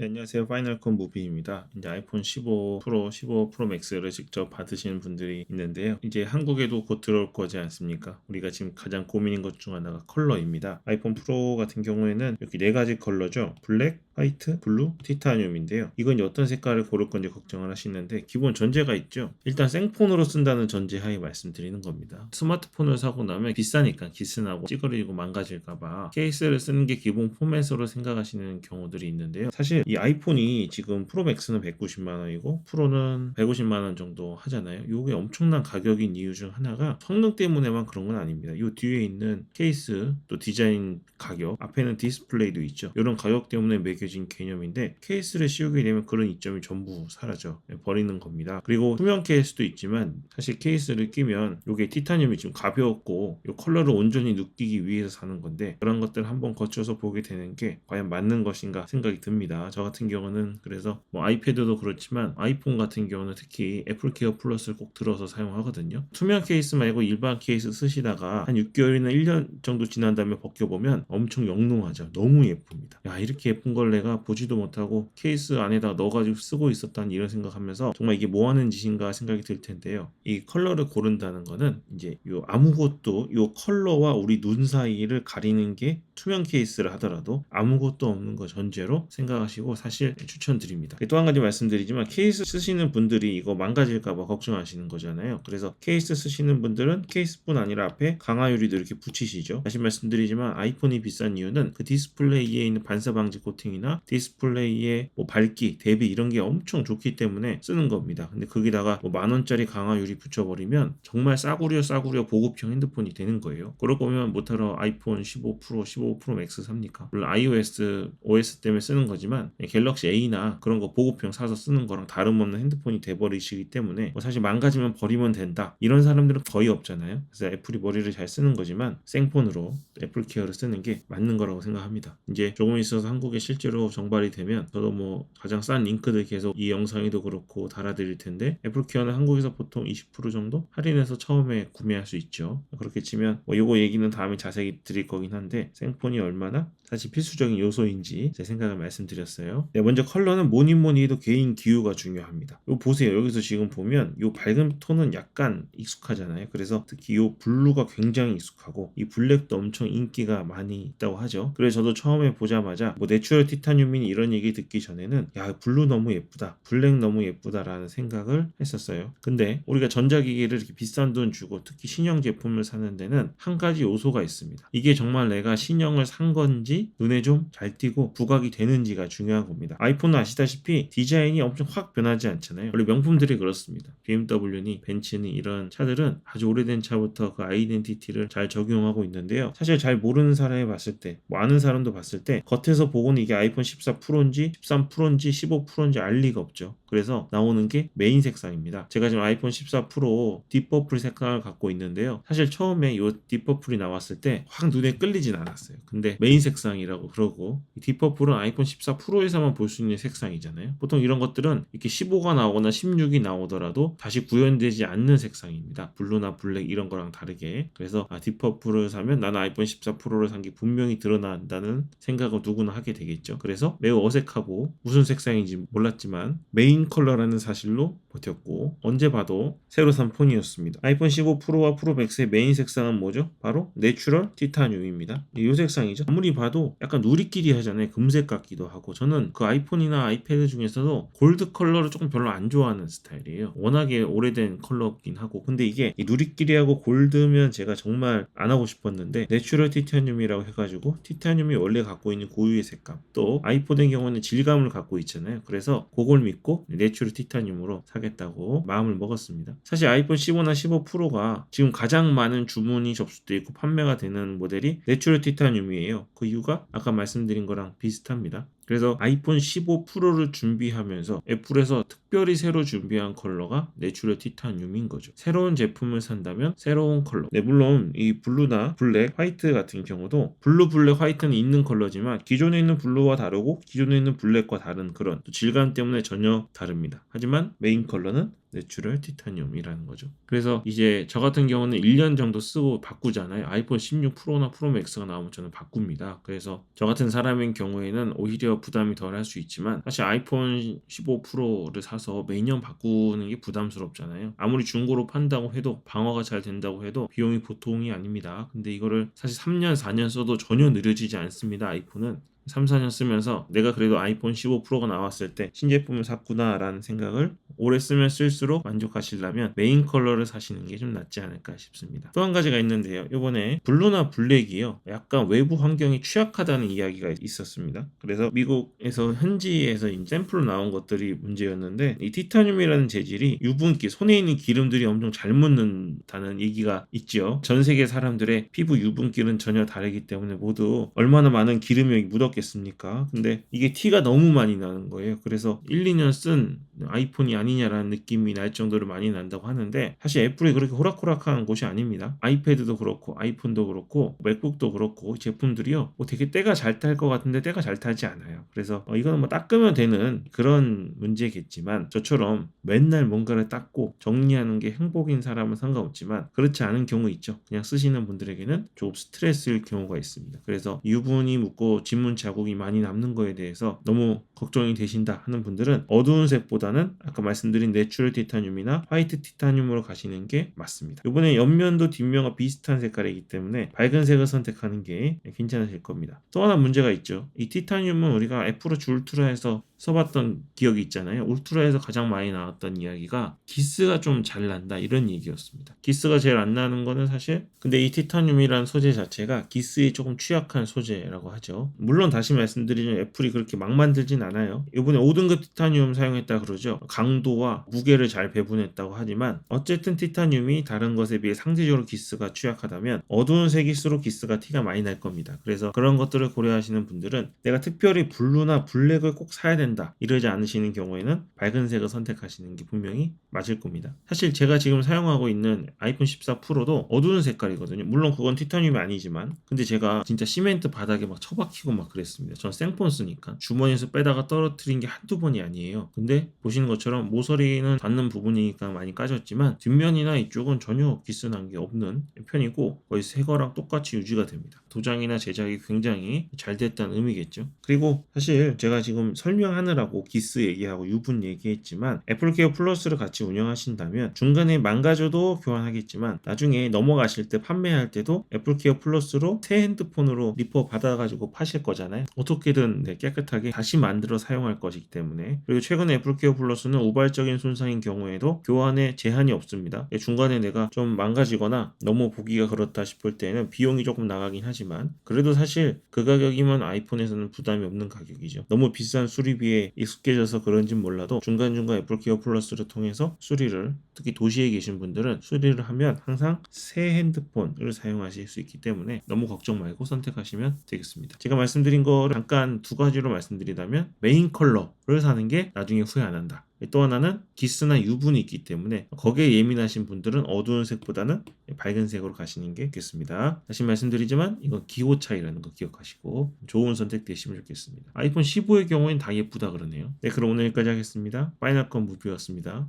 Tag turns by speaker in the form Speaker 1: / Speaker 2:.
Speaker 1: 네, 안녕하세요. 파이널컷 무비입니다. 이제 아이폰 15 프로, 15 프로 맥스를 직접 받으시는 분들이 있는데요. 이제 한국에도 곧 들어올 거지 않습니까? 우리가 지금 가장 고민인 것 중 하나가 컬러입니다. 아이폰 프로 같은 경우에는 이렇게 네 가지 컬러죠. 블랙, 화이트, 블루, 티타늄인데요. 이건 어떤 색깔을 고를 건지 걱정을 하시는데 기본 전제가 있죠. 일단 생폰으로 쓴다는 전제하에 말씀드리는 겁니다. 스마트폰을 사고 나면 비싸니까 기스나고 찌그러지고 망가질까봐 케이스를 쓰는 게 기본 포맷으로 생각하시는 경우들이 있는데요. 사실 이 아이폰이 지금 프로 맥스는 190만 원이고 프로는 150만 원 정도 하잖아요. 이게 엄청난 가격인 이유 중 하나가 성능 때문에만 그런 건 아닙니다. 이 뒤에 있는 케이스 또 디자인 가격 앞에는 디스플레이도 있죠. 이런 가격 때문에 매겨진 개념인데 케이스를 씌우게 되면 그런 이점이 전부 사라져 버리는 겁니다. 그리고 투명 케이스도 있지만 사실 케이스를 끼면 이게 티타늄이 좀 가벼웠고 이 컬러를 온전히 느끼기 위해서 사는 건데 그런 것들 한번 거쳐서 보게 되는 게 과연 맞는 것인가 생각이 듭니다. 저 같은 경우는 그래서 뭐 아이패드도 그렇지만 아이폰 같은 경우는 특히 애플케어 플러스를 꼭 들어서 사용하거든요. 투명 케이스 말고 일반 케이스 쓰시다가 한 6개월이나 1년 정도 지난 다음에 벗겨보면 엄청 영롱하죠. 너무 예쁩니다. 야, 이렇게 예쁜 걸 내가 보지도 못하고 케이스 안에다 넣어가지고 쓰고 있었다는 이런 생각하면서 정말 이게 뭐 하는 짓인가 생각이 들 텐데요. 이 컬러를 고른다는 거는 이제 요 아무것도 요 컬러와 우리 눈 사이를 가리는 게 투명 케이스를 하더라도 아무것도 없는 거 전제로 생각하시고 사실 추천드립니다. 또 한 가지 말씀드리지만 케이스 쓰시는 분들이 이거 망가질까봐 걱정하시는 거잖아요. 그래서 케이스 쓰시는 분들은 케이스뿐 아니라 앞에 강화유리도 이렇게 붙이시죠. 다시 말씀드리지만 아이폰이 비싼 이유는 그 디스플레이에 있는 반사 방지 코팅이나 디스플레이의 뭐 밝기, 대비 이런 게 엄청 좋기 때문에 쓰는 겁니다. 근데 거기다가 뭐 10,000원짜리 강화유리 붙여버리면 정말 싸구려 보급형 핸드폰이 되는 거예요. 그러고 보면 못하러 아이폰 15 프로, 15 프로 맥스 삽니까? 물론 iOS OS 때문에 쓰는 거지만 갤럭시 A나 그런 거 보급형 사서 쓰는 거랑 다름없는 핸드폰이 돼버리시기 때문에 뭐 사실 망가지면 버리면 된다 이런 사람들은 거의 없잖아요. 그래서 애플이 머리를 잘 쓰는 거지만 생폰으로 애플 케어를 쓰는 게 맞는 거라고 생각합니다. 이제 조금 있어서 한국에 실제로 정발이 되면 저도 뭐 가장 싼 링크들 계속 이 영상에도 그렇고 달아드릴 텐데 애플 케어는 한국에서 보통 20% 정도 할인해서 처음에 구매할 수 있죠. 그렇게 치면 뭐 요거 얘기는 다음에 자세히 드릴 거긴 한데 생폰이 얼마나 사실 필수적인 요소인지 제 생각을 말씀드렸어요. 네, 먼저 컬러는 뭐니 해도 개인 기호가 중요합니다. 요 보세요. 여기서 지금 보면 요 밝은 톤은 약간 익숙하잖아요. 그래서 특히 요 블루가 굉장히 익숙하고 이 블랙도 엄청 인기가 많이 있다고 하죠. 그래서 저도 처음에 보자마자 뭐 내추럴 티타늄이니 이런 얘기 듣기 전에는 야 블루 너무 예쁘다, 블랙 너무 예쁘다라는 생각을 했었어요. 근데 우리가 전자기기를 이렇게 비싼 돈 주고 특히 신형 제품을 사는 데는 한 가지 요소가 있습니다. 이게 정말 내가 신형을 산 건지 눈에 좀 잘 띄고 부각이 되는지가 중요한 겁니다. 아이폰은 아시다시피 디자인이 엄청 확 변하지 않잖아요. 원래 명품들이 그렇습니다. BMW니 벤츠니 이런 차들은 아주 오래된 차부터 그 아이덴티티를 잘 적용하고 있는데요. 사실 잘 모르는 사람이 봤을 때, 뭐 아는 사람도 봤을 때 겉에서 보고는 이게 아이폰 14 프로인지 13 프로인지 15 프로인지 알 리가 없죠. 그래서 나오는 게 메인 색상입니다. 제가 지금 아이폰 14 프로 딥퍼플 색깔을 갖고 있는데요. 사실 처음에 이 딥퍼플이 나왔을 때 확 눈에 끌리진 않았어요. 근데 메인 색상이라고 그러고 딥퍼플은 아이폰 14 프로에서만 볼 수 있는 색상이잖아요. 보통 이런 것들은 이렇게 15가 나오거나 16이 나오더라도 다시 구현되지 않는 색상입니다. 블루나 블랙 이런 거랑 다르게. 그래서 딥퍼플을 사면 나는 아이폰 14 프로를 산 게 분명히 드러난다는 생각을 누구나 하게 되겠죠. 그래서 매우 어색하고 무슨 색상인지 몰랐지만 메인 컬러라는 사실로 버텼고 언제 봐도 새로 산 폰이었습니다. 아이폰 15 프로와 프로 맥스의 메인 색상은 뭐죠? 바로 내추럴 티타늄입니다. 이 색상이죠. 아무리 봐도 약간 누리끼리 하잖아요. 금색 같기도 하고 저는 그 아이폰이나 아이패드 중에서도 골드 컬러를 조금 별로 안 좋아하는 스타일이에요. 워낙에 오래된 컬러긴 하고 근데 이게 누리끼리하고 골드면 제가 정말 안 하고 싶었는데 내추럴 티타늄이라고 해가지고 티타늄이 원래 갖고 있는 고유의 색감 또 아이폰의 경우는 질감을 갖고 있잖아요. 그래서 그걸 믿고 내추럴 티타늄으로 사겠다고 마음을 먹었습니다. 사실 아이폰 15나 15 프로가 지금 가장 많은 주문이 접수돼 있고 판매가 되는 모델이 내추럴 티타늄이에요. 그 이유가 아까 말씀드린 거랑 비슷합니다. 그래서 아이폰 15 프로를 준비하면서 애플에서 특별히 새로 준비한 컬러가 내추럴 티타늄인 거죠. 새로운 제품을 산다면 새로운 컬러. 네, 물론 이 블루나 블랙, 화이트 같은 경우도 블루, 블랙, 화이트는 있는 컬러지만 기존에 있는 블루와 다르고 기존에 있는 블랙과 다른 그런 또 질감 때문에 전혀 다릅니다. 하지만 메인 컬러는 내추럴 티타늄이라는 거죠. 그래서 이제 저 같은 경우는 1년 정도 쓰고 바꾸잖아요. 아이폰 16 프로나 프로 맥스가 나오면 저는 바꿉니다. 그래서 저 같은 사람인 경우에는 오히려 부담이 덜 할 수 있지만 사실 아이폰 15 프로를 사서 매년 바꾸는 게 부담스럽잖아요. 아무리 중고로 판다고 해도 방어가 잘 된다고 해도 비용이 보통이 아닙니다. 근데 이거를 사실 3년 4년 써도 전혀 느려지지 않습니다. 아이폰은 3, 4년 쓰면서 내가 그래도 아이폰 15 프로가 나왔을 때 신제품을 샀구나라는 생각을 오래 쓰면 쓸수록 만족하시려면 메인 컬러를 사시는 게 좀 낫지 않을까 싶습니다. 또 한 가지가 있는데요. 이번에 블루나 블랙이요. 약간 외부 환경이 취약하다는 이야기가 있었습니다. 그래서 미국에서 현지에서 샘플로 나온 것들이 문제였는데 이 티타늄이라는 재질이 유분기, 손에 있는 기름들이 엄청 잘 묻는다는 얘기가 있죠. 전 세계 사람들의 피부 유분기는 전혀 다르기 때문에 모두 얼마나 많은 기름이 여기 묻었겠습니까? 근데 이게 티가 너무 많이 나는 거예요. 그래서 1, 2년 쓴 아이폰이 아니냐라는 느낌이 날 정도로 많이 난다고 하는데 사실 애플이 그렇게 호락호락한 곳이 아닙니다. 아이패드도 그렇고 아이폰도 그렇고 맥북도 그렇고 제품들이요 뭐 되게 때가 잘 탈 것 같은데 때가 잘 타지 않아요. 그래서 이거는 뭐 닦으면 되는 그런 문제겠지만 저처럼 맨날 뭔가를 닦고 정리하는 게 행복인 사람은 상관없지만 그렇지 않은 경우 있죠. 그냥 쓰시는 분들에게는 조금 스트레스일 경우가 있습니다. 그래서 유분이 묻고 진문 자국이 많이 남는 거에 대해서 너무 걱정이 되신다 하는 분들은 어두운 색보다는 아까 말씀드린 내추럴 티타늄이나 화이트 티타늄으로 가시는 게 맞습니다. 이번에 옆면도 뒷면과 비슷한 색깔이기 때문에 밝은 색을 선택하는 게 괜찮으실 겁니다. 또 하나 문제가 있죠. 이 티타늄은 우리가 애플워치 울트라에서 써봤던 기억이 있잖아요. 울트라에서 가장 많이 나왔던 이야기가 기스가 좀 잘 난다 이런 얘기였습니다. 기스가 제일 안 나는 거는 사실 근데 이 티타늄이라는 소재 자체가 기스에 조금 취약한 소재라고 하죠. 물론 다시 말씀드리면 애플이 그렇게 막 만들진 않아요. 이번에 5등급 티타늄 사용했다 그러죠. 강도와 무게를 잘 배분했다고 하지만 어쨌든 티타늄이 다른 것에 비해 상대적으로 기스가 취약하다면 어두운 색일수록 기스가 티가 많이 날 겁니다. 그래서 그런 것들을 고려하시는 분들은 내가 특별히 블루나 블랙을 꼭 사야 된다 이러지 않으시는 경우에는 밝은 색을 선택하시는 게 분명히 맞을 겁니다. 사실 제가 지금 사용하고 있는 아이폰 14 프로도 어두운 색깔이거든요. 물론 그건 티타늄이 아니지만 근데 제가 진짜 시멘트 바닥에 막 처박히고 막 그랬습니다. 전 생폰 쓰니까 주머니에서 빼다가 떨어뜨린 게 한두 번이 아니에요. 근데 보시는 것처럼 모서리는 닿는 부분이니까 많이 까졌지만 뒷면이나 이쪽은 전혀 기스난 게 없는 편이고 거의 새 거랑 똑같이 유지가 됩니다. 도장이나 제작이 굉장히 잘 됐다는 의미겠죠. 그리고 사실 제가 지금 설명하느라고 기스 얘기하고 유분 얘기했지만 애플케어 플러스를 같이 운영하신다면 중간에 망가져도 교환하겠지만 나중에 넘어가실 때 판매할 때도 애플케어 플러스로 새 핸드폰으로 리퍼 받아가지고 파실 거잖아요. 어떻게든 깨끗하게 다시 만들어 사용할 것이기 때문에 그리고 최근에 애플케어 플러스는 우발적인 손상인 경우에도 교환에 제한이 없습니다. 중간에 내가 좀 망가지거나 너무 보기가 그렇다 싶을 때는 비용이 조금 나가긴 하지만 그래도 사실 그 가격이면 아이폰에서는 부담이 없는 가격이죠. 너무 비싼 수리비에 익숙해져서 그런진 몰라도 중간중간 애플케어 플러스를 통해서 수리를 특히 도시에 계신 분들은 수리를 하면 항상 새 핸드폰을 사용하실 수 있기 때문에 너무 걱정 말고 선택하시면 되겠습니다. 제가 말씀드린 거를 잠깐 두 가지로 말씀드리자면 메인 컬러를 사는 게 나중에 후회 안 한다. 또 하나는 기스나 유분이 있기 때문에 거기에 예민하신 분들은 어두운 색보다는 밝은 색으로 가시는 게 좋겠습니다. 다시 말씀드리지만 이건 기호 차이라는 거 기억하시고 좋은 선택 되시면 좋겠습니다. 아이폰 15의 경우에는 다 예쁘다 그러네요. 네, 그럼 오늘 여기까지 하겠습니다. 파이널 컷 무비였습니다.